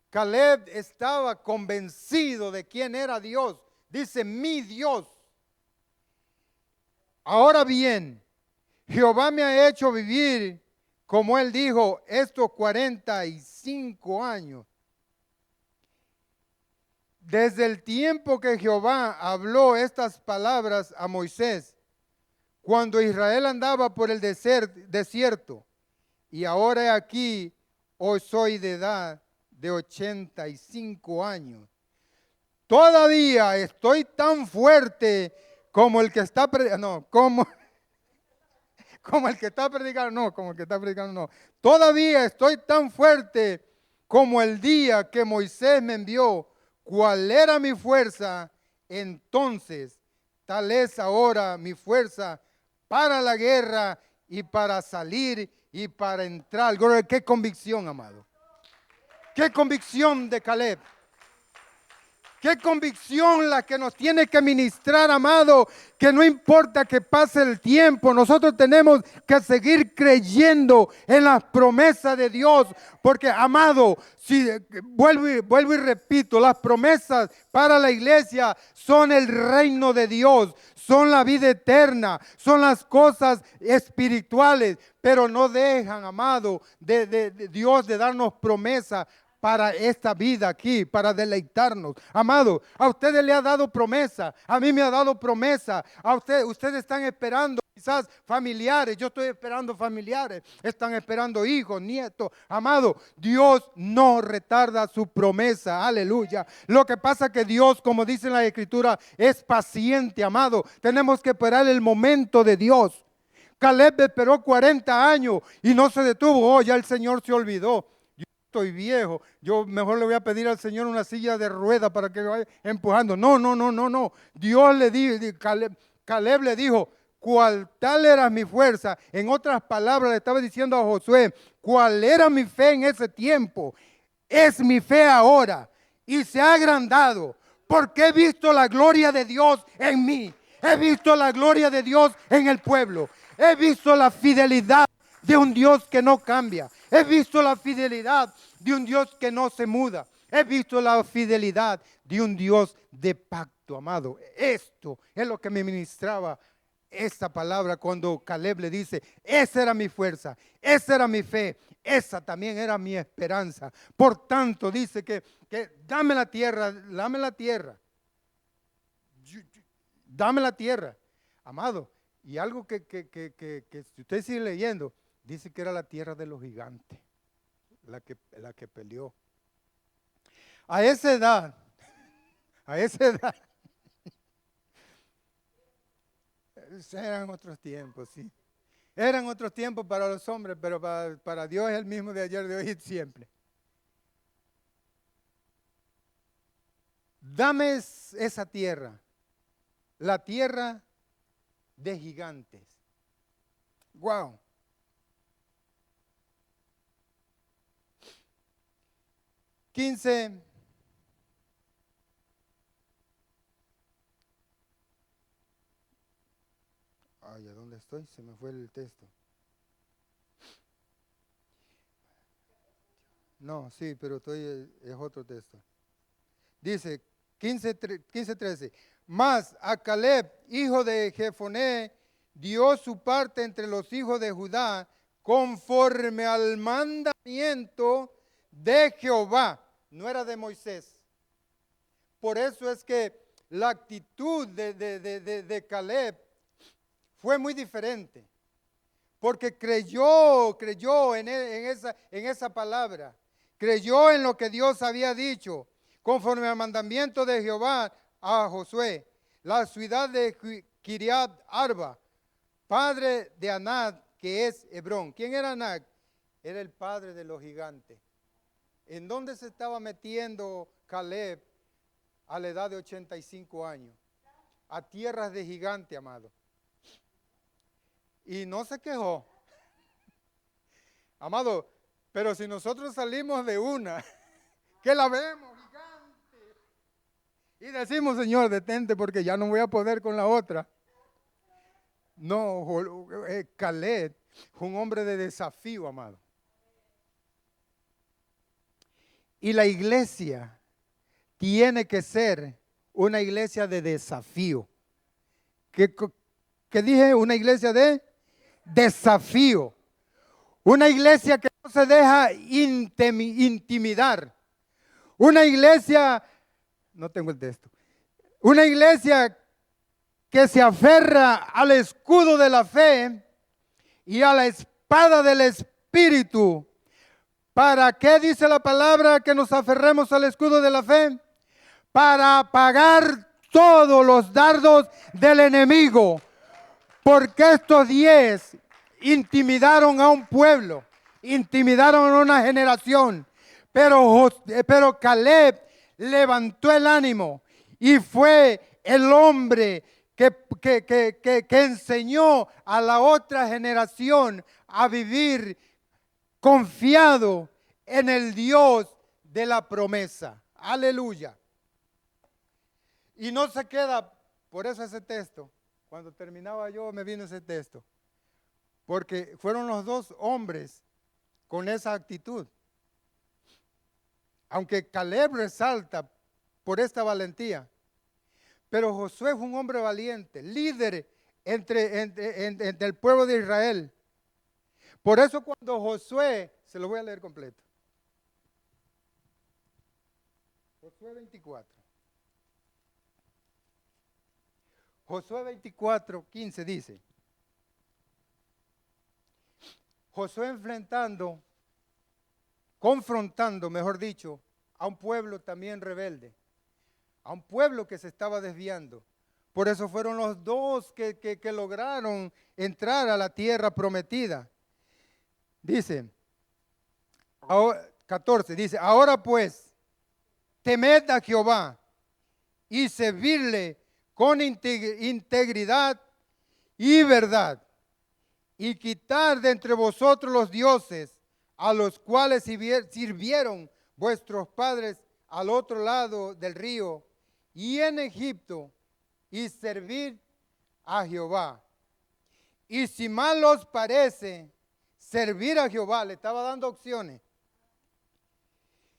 Caleb estaba convencido de quién era Dios. Dice, mi Dios. Ahora bien, Jehová me ha hecho vivir, como él dijo, estos 45 años. Desde el tiempo que Jehová habló estas palabras a Moisés, cuando Israel andaba por el desierto, y ahora he aquí, hoy soy de edad de 85 años. Todavía estoy tan fuerte como el que está predicando, como el que está predicando, no. Todavía estoy tan fuerte como el día que Moisés me envió. ¿Cuál era mi fuerza? Entonces, tal es ahora mi fuerza para la guerra y para salir y para entrar. Qué convicción, amado. Qué convicción de Caleb. Qué convicción la que nos tiene que ministrar, amado, que no importa que pase el tiempo, nosotros tenemos que seguir creyendo en las promesas de Dios, porque, amado, si vuelvo y repito, las promesas para la iglesia son el reino de Dios, son la vida eterna, son las cosas espirituales, pero no dejan, amado, de Dios de darnos promesas para esta vida aquí, para deleitarnos. Amado, a ustedes le ha dado promesa, a mí me ha dado promesa, a ustedes están esperando quizás familiares, yo estoy esperando familiares, están esperando hijos, nietos. Amado, Dios no retarda su promesa, aleluya. Lo que pasa es que Dios, como dice en la Escritura, es paciente, amado. Tenemos que esperar el momento de Dios. Caleb esperó 40 años y no se detuvo. Oh, ya el Señor se olvidó. Estoy viejo, yo mejor le voy a pedir al Señor una silla de rueda para que vaya empujando. No. Dios le dijo, Caleb le dijo, cuál tal era mi fuerza. En otras palabras le estaba diciendo a Josué, cuál era mi fe en ese tiempo, es mi fe ahora y se ha agrandado porque he visto la gloria de Dios en mí. He visto la gloria de Dios en el pueblo. He visto la fidelidad de un Dios que no cambia. He visto la fidelidad de un Dios que no se muda. He visto la fidelidad de un Dios de pacto, amado. Esto es lo que me ministraba esta palabra cuando Caleb le dice, esa era mi fuerza, esa era mi fe, esa también era mi esperanza. Por tanto, dice que dame la tierra, dame la tierra. Dame la tierra, amado. Y algo que si usted sigue leyendo, dice que era la tierra de los gigantes, la que peleó. A esa edad, eran otros tiempos, sí. Eran otros tiempos para los hombres, pero para Dios es el mismo de ayer, de hoy y siempre. Dame esa tierra, la tierra de gigantes. Wow. Ay, ¿a dónde estoy? Se me fue el texto. No, sí, pero es otro texto. Dice 15:13. Mas a Caleb, hijo de Jefoné, dio su parte entre los hijos de Judá conforme al mandamiento de Jehová. No era de Moisés. Por eso es que la actitud de Caleb fue muy diferente. Porque creyó en esa palabra. Creyó en lo que Dios había dicho, conforme al mandamiento de Jehová a Josué. La ciudad de Kiriat Arba, padre de Anac, que es Hebrón. ¿Quién era Anac? Era el padre de los gigantes. ¿En dónde se estaba metiendo Caleb a la edad de 85 años? A tierras de gigante, amado. Y no se quejó. Amado, pero si nosotros salimos de una, que la vemos gigante, Y decimos, Señor, detente porque ya no voy a poder con la otra. No, Caleb fue un hombre de desafío, amado. Y la iglesia tiene que ser una iglesia de desafío. ¿Qué dije? Una iglesia de desafío. Una iglesia que no se deja intimidar. Una iglesia, no tengo el texto, una iglesia que se aferra al escudo de la fe y a la espada del Espíritu. ¿Para qué dice la palabra que nos aferremos al escudo de la fe? Para apagar todos los dardos del enemigo. Porque estos 10 intimidaron a un pueblo, intimidaron a una generación. Pero Caleb levantó el ánimo y fue el hombre que enseñó a la otra generación a vivir confiado en el Dios de la promesa. Aleluya. Y no se queda, por eso ese texto, cuando terminaba yo me vino ese texto, porque fueron los dos hombres con esa actitud. Aunque Caleb resalta por esta valentía, pero Josué fue un hombre valiente, líder entre el pueblo de Israel. Por eso cuando Josué, se lo voy a leer completo. Josué 24. Josué 24, 15 dice, Josué confrontando, mejor dicho, a un pueblo también rebelde, a un pueblo que se estaba desviando. Por eso fueron los dos que lograron entrar a la tierra prometida. Dice, 14, dice, ahora pues, temed a Jehová y servirle con integridad y verdad, y quitar de entre vosotros los dioses a los cuales sirvieron vuestros padres al otro lado del río y en Egipto, y servir a Jehová. Y si mal os parece servir a Jehová, le estaba dando opciones.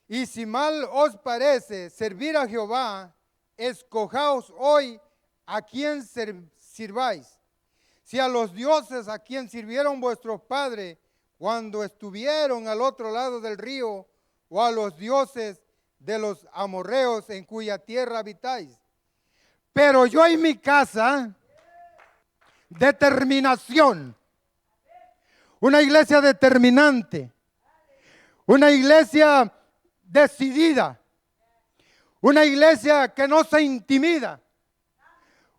Y si mal os parece servir a Jehová, escojaos hoy a quién sirváis. Si a los dioses a quien sirvieron vuestros padres cuando estuvieron al otro lado del río, o a los dioses de los amorreos en cuya tierra habitáis. Pero yo en mi casa, determinación. Una iglesia determinante. Una iglesia decidida. Una iglesia que no se intimida.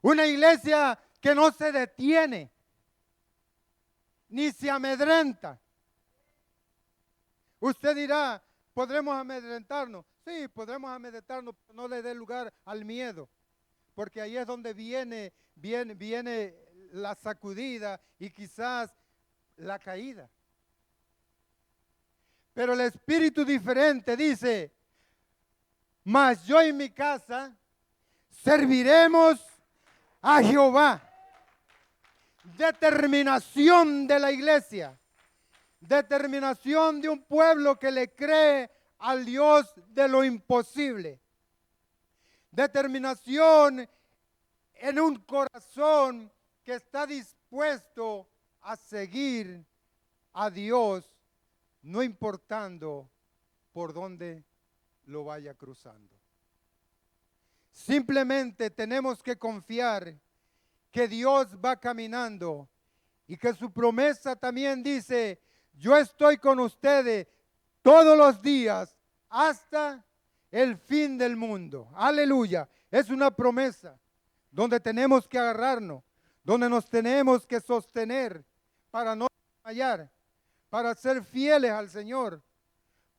Una iglesia que no se detiene, ni se amedrenta. Usted dirá, ¿podremos amedrentarnos? Sí, podremos amedrentarnos, pero no le dé lugar al miedo, porque ahí es donde viene la sacudida y quizás la caída. Pero el espíritu diferente dice, mas yo en mi casa serviremos a Jehová. Determinación de la iglesia, determinación de un pueblo que le cree al Dios de lo imposible, determinación en un corazón que está dispuesto a seguir a Dios, no importando por dónde lo vaya cruzando. Simplemente tenemos que confiar que Dios va caminando y que su promesa también dice, yo estoy con ustedes todos los días hasta el fin del mundo. Aleluya. Es una promesa donde tenemos que agarrarnos, donde nos tenemos que sostener para no fallar, para ser fieles al Señor,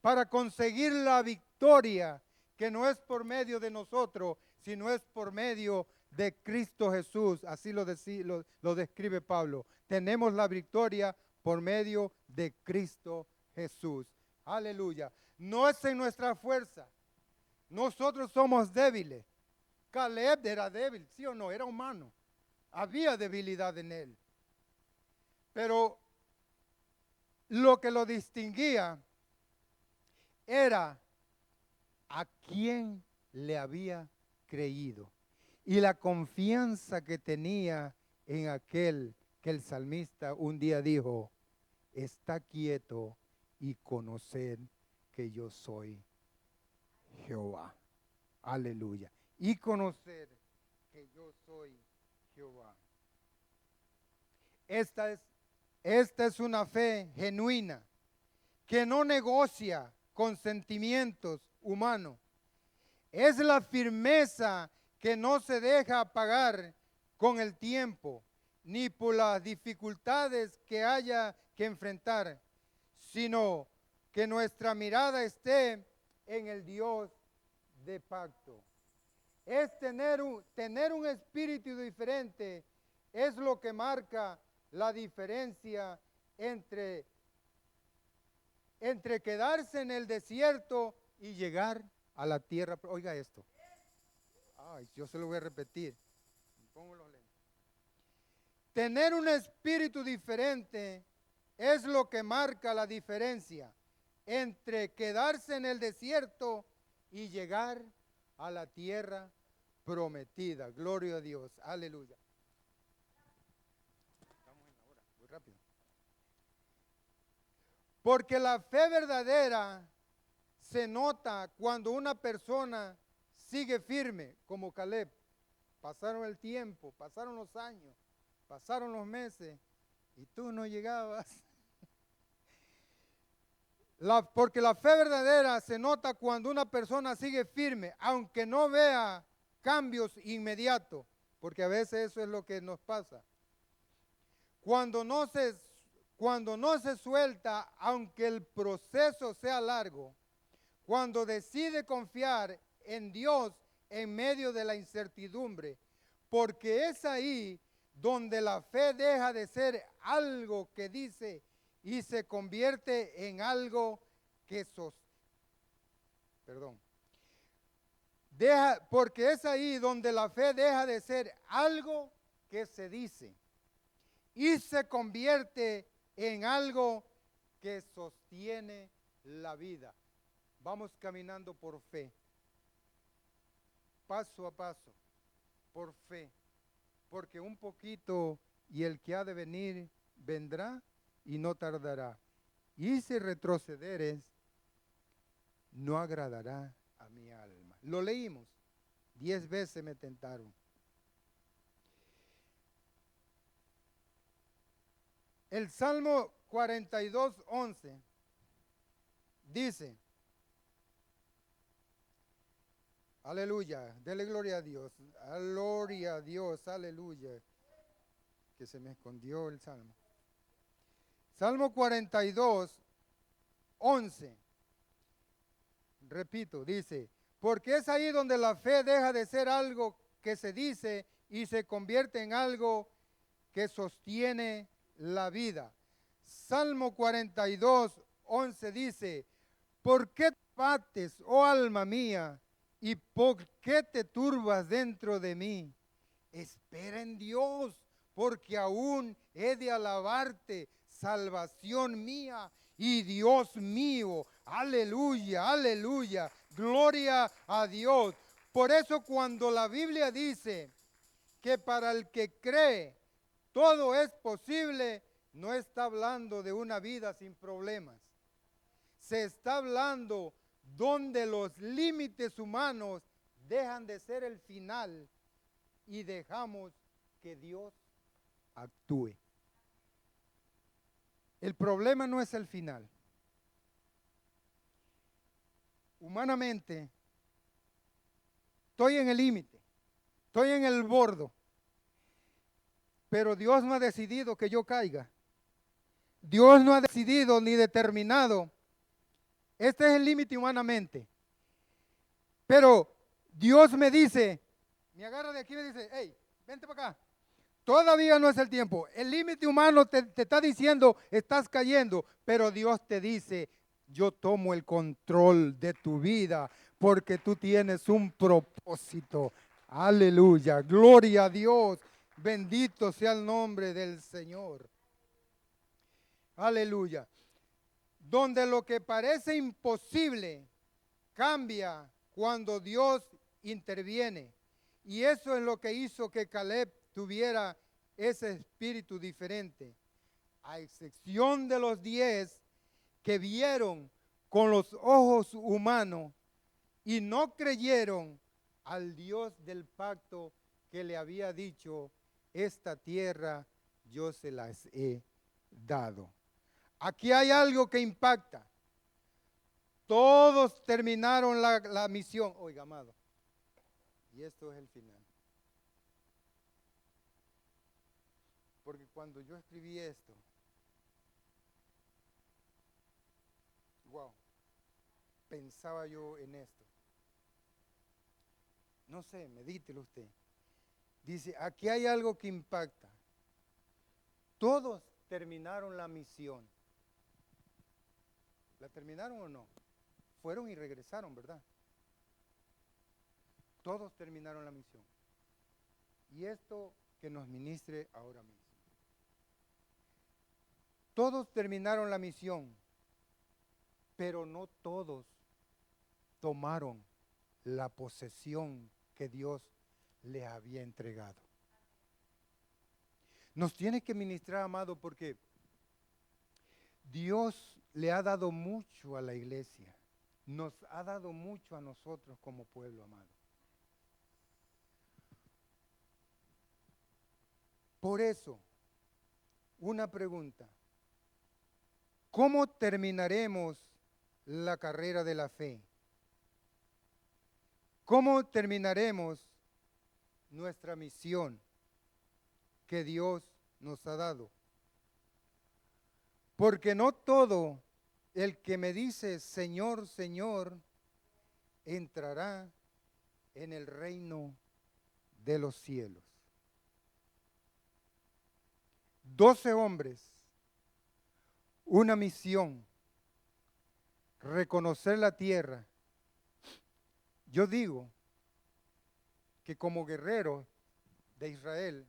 para conseguir la victoria que no es por medio de nosotros, sino es por medio de Cristo Jesús. Así lo describe Pablo. Tenemos la victoria por medio de Cristo Jesús. Aleluya. No es en nuestra fuerza. Nosotros somos débiles. Caleb era débil, ¿sí o no? Era humano. Había debilidad en él. Pero lo que lo distinguía era a quién le había creído y la confianza que tenía en aquel que el salmista un día dijo: está quieto y conocer que yo soy Jehová. Aleluya. Y conocer que yo soy Jehová. Esta es una fe genuina que no negocia con sentimientos humanos. Es la firmeza que no se deja apagar con el tiempo, ni por las dificultades que haya que enfrentar, sino que nuestra mirada esté en el Dios de pacto. Es tener un espíritu diferente, es lo que marca la diferencia entre quedarse en el desierto y llegar a la tierra. Oiga esto. Ay, yo se lo voy a repetir. Me pongo los lentes. Tener un espíritu diferente es lo que marca la diferencia entre quedarse en el desierto y llegar a la tierra prometida. Gloria a Dios. Aleluya. Estamos en la hora. Muy rápido. Porque la fe verdadera se nota cuando una persona sigue firme, como Caleb. Pasaron el tiempo, pasaron los años, pasaron los meses y tú no llegabas. Porque la fe verdadera se nota cuando una persona sigue firme, aunque no vea cambios inmediatos, porque a veces eso es lo que nos pasa. Cuando no se suelta, aunque el proceso sea largo, cuando decide confiar en Dios en medio de la incertidumbre, porque es ahí donde la fe deja de ser algo que dice y se convierte en algo que porque es ahí donde la fe deja de ser algo que se dice y se convierte en algo que sostiene la vida. Vamos caminando por fe, paso a paso, por fe, porque un poquito y el que ha de venir vendrá y no tardará. Y si retrocederes, no agradará a mi alma. Lo leímos, 10 veces me tentaron. El Salmo 42:11 dice, aleluya, dele gloria a Dios, gloria a Dios, aleluya, que se me escondió el Salmo. Salmo 42:11, repito, dice, porque es ahí donde la fe deja de ser algo que se dice y se convierte en algo que sostiene la vida. Salmo 42:11 dice, ¿por qué te bates, oh alma mía, y por qué te turbas dentro de mí? Espera en Dios, porque aún he de alabarte, salvación mía y Dios mío. Aleluya, aleluya, gloria a Dios. Por eso cuando la Biblia dice que para el que cree todo es posible, no está hablando de una vida sin problemas. Se está hablando donde los límites humanos dejan de ser el final y dejamos que Dios actúe. El problema no es el final. Humanamente, estoy en el límite, estoy en el borde, pero Dios no ha decidido que yo caiga. Dios no ha decidido ni determinado. Este es el límite humanamente. Pero Dios me dice, me agarra de aquí y me dice, hey, vente para acá. Todavía no es el tiempo. El límite humano te está diciendo, estás cayendo, pero Dios te dice, yo tomo el control de tu vida porque tú tienes un propósito. Aleluya, gloria a Dios. Bendito sea el nombre del Señor. Aleluya. Donde lo que parece imposible cambia cuando Dios interviene. Y eso es lo que hizo que Caleb tuviera ese espíritu diferente. A excepción de los 10 que vieron con los ojos humanos y no creyeron al Dios del pacto que le había dicho, esta tierra yo se las he dado. Aquí hay algo que impacta. Todos terminaron la misión. Oiga, amado, y esto es el final. Porque cuando yo escribí esto, wow, pensaba yo en esto. No sé, medítelo usted. Dice, aquí hay algo que impacta. Todos terminaron la misión. ¿La terminaron o no? Fueron y regresaron, ¿verdad? Todos terminaron la misión. Y esto que nos ministre ahora mismo. Todos terminaron la misión, pero no todos tomaron la posesión que Dios les había entregado. Nos tiene que ministrar, amado, porque Dios le ha dado mucho a la iglesia. Nos ha dado mucho a nosotros como pueblo, amado. Por eso, una pregunta. ¿Cómo terminaremos la carrera de la fe? ¿Cómo terminaremos nuestra misión que Dios nos ha dado? Porque no todo el que me dice Señor, Señor, entrará en el reino de los cielos. 12 hombres, una misión, reconocer la tierra. Yo digo que como guerreros de Israel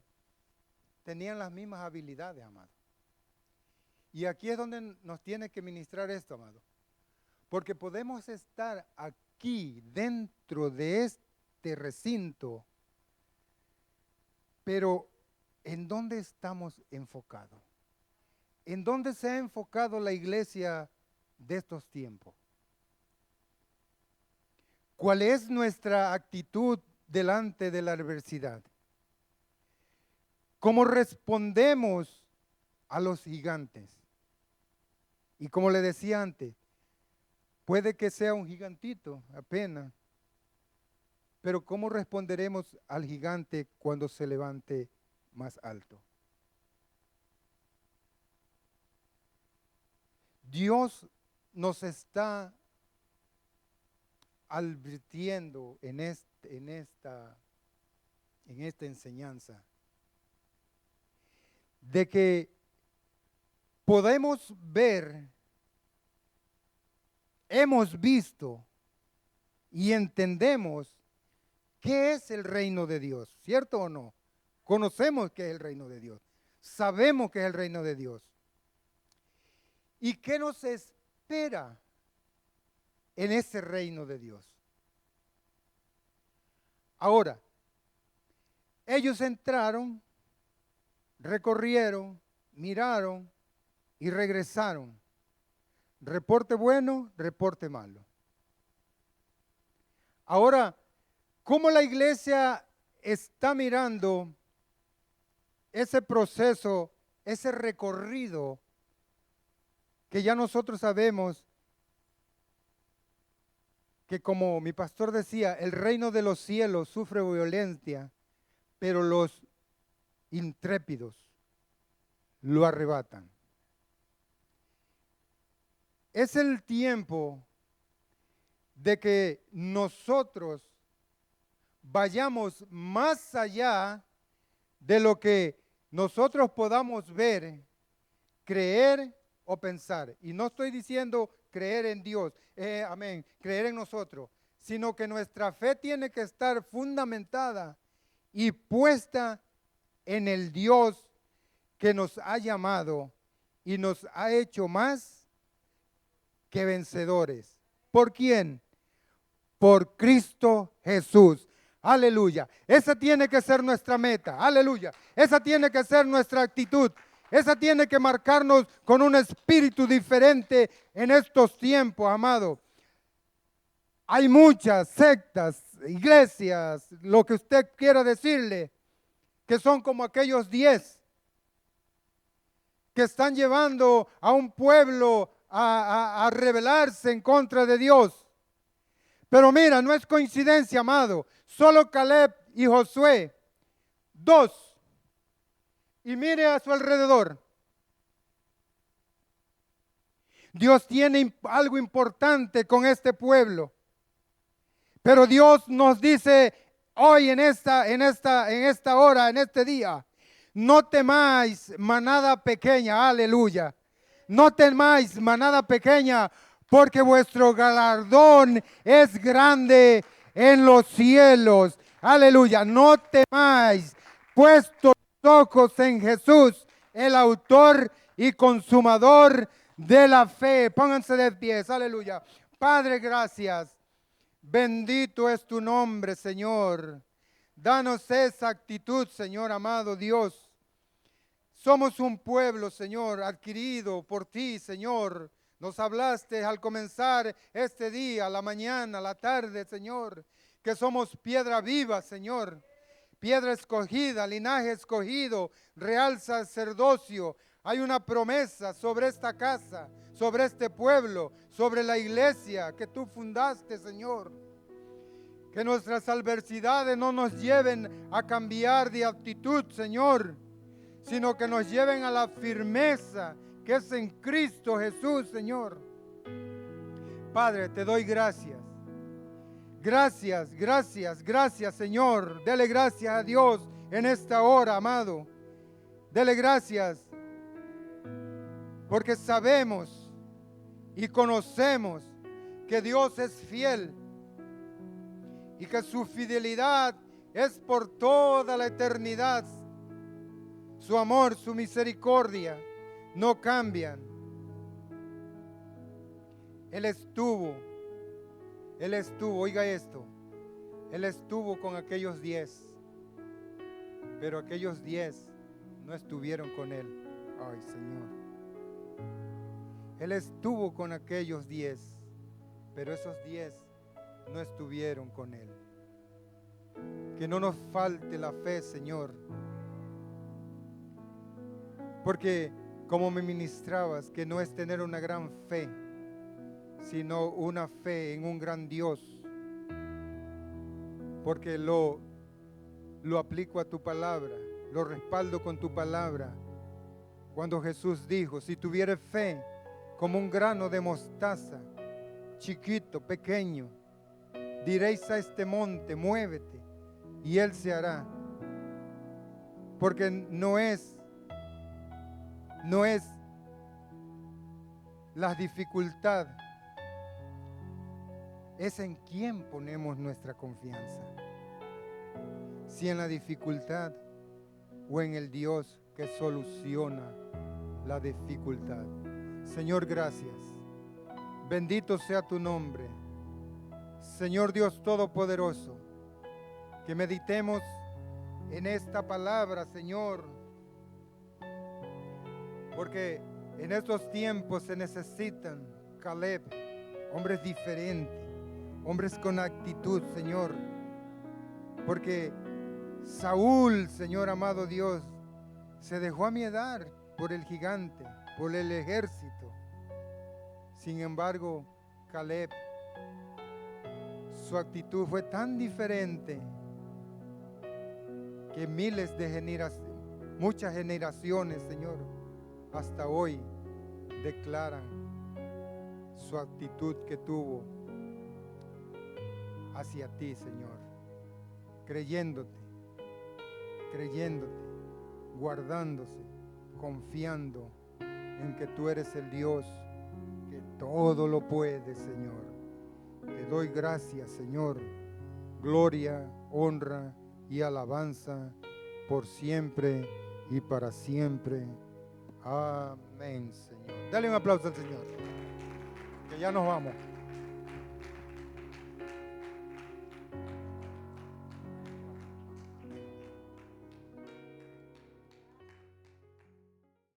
tenían las mismas habilidades, amado. Y aquí es donde nos tiene que ministrar esto, amado. Porque podemos estar aquí dentro de este recinto, pero ¿en dónde estamos enfocados? ¿En dónde se ha enfocado la iglesia de estos tiempos? ¿Cuál es nuestra actitud delante de la adversidad? ¿Cómo respondemos a los gigantes? Y como le decía antes, puede que sea un gigantito apenas, pero ¿cómo responderemos al gigante cuando se levante más alto? Dios nos está advirtiendo en esta enseñanza de que podemos ver, hemos visto y entendemos qué es el reino de Dios, ¿cierto o no? Conocemos qué es el reino de Dios, sabemos qué es el reino de Dios. ¿Y qué nos espera en ese reino de Dios? Ahora, ellos entraron, recorrieron, miraron y regresaron. Reporte bueno, reporte malo. Ahora, ¿cómo la iglesia está mirando ese proceso, ese recorrido que ya nosotros sabemos que, como mi pastor decía, el reino de los cielos sufre violencia, pero los intrépidos lo arrebatan? Es el tiempo de que nosotros vayamos más allá de lo que nosotros podamos ver, creer o pensar. Y no estoy diciendo creer en Dios, amén, creer en nosotros, sino que nuestra fe tiene que estar fundamentada y puesta en el Dios que nos ha llamado y nos ha hecho más que vencedores. ¿Por quién? Por Cristo Jesús. Aleluya. Esa tiene que ser nuestra meta. Aleluya. Esa tiene que ser nuestra actitud. Esa tiene que marcarnos con un espíritu diferente en estos tiempos, amado. Hay muchas sectas, iglesias, lo que usted quiera decirle, que son como aquellos 10 que están llevando a un pueblo a rebelarse en contra de Dios. Pero mira, no es coincidencia, amado. Solo Caleb y Josué, 2. Y mire a su alrededor. Dios tiene algo importante con este pueblo. Pero Dios nos dice hoy en esta hora, en este día, no temáis manada pequeña, aleluya. No temáis manada pequeña, porque vuestro galardón es grande en los cielos. Aleluya, no temáis, puesto los ojos en Jesús, el autor y consumador de la fe. Pónganse de pies, aleluya. Padre, gracias. Bendito es tu nombre, Señor. Danos esa actitud, Señor amado Dios. Somos un pueblo, Señor, adquirido por ti, Señor. Nos hablaste al comenzar este día, la mañana, la tarde, Señor, que somos piedra viva, Señor. Piedra escogida, linaje escogido, real sacerdocio. Hay una promesa sobre esta casa, sobre este pueblo, sobre la iglesia que tú fundaste, Señor. Que nuestras adversidades no nos lleven a cambiar de actitud, Señor, sino que nos lleven a la firmeza que es en Cristo Jesús, Señor. Padre, te doy gracias. Gracias, gracias, gracias, Señor. Dele gracias a Dios en esta hora, amado. Dele gracias porque sabemos y conocemos que Dios es fiel y que su fidelidad es por toda la eternidad. Su amor, su misericordia no cambian. Él estuvo, oiga esto, Él estuvo con aquellos 10, pero aquellos 10 no estuvieron con Él. Ay, Señor. Él estuvo con aquellos 10, pero esos 10 no estuvieron con Él. Que no nos falte la fe, Señor. Porque como me ministrabas, que no es tener una gran fe, sino una fe en un gran Dios. Porque lo aplico a tu palabra, lo respaldo con tu palabra. Cuando Jesús dijo, si tuvieres fe como un grano de mostaza, chiquito, pequeño, diréis a este monte, muévete, y él se hará. Porque no es la dificultad, es en quién ponemos nuestra confianza. Si en la dificultad o en el Dios que soluciona la dificultad. Señor, gracias. Bendito sea tu nombre. Señor Dios Todopoderoso, que meditemos en esta palabra, Señor, porque en estos tiempos se necesitan, Caleb, hombres diferentes, hombres con actitud, Señor, porque Saúl, Señor amado Dios, se dejó amiedar por el gigante, por el ejército. Sin embargo, Caleb, su actitud fue tan diferente que muchas generaciones, Señor, hasta hoy declaran su actitud que tuvo hacia ti, Señor, creyéndote, guardándose, confiando en que tú eres el Dios que todo lo puede, Señor. Te doy gracias, Señor. Gloria, honra y alabanza por siempre y para siempre. Amén, Señor. Dale un aplauso al Señor, que ya nos vamos.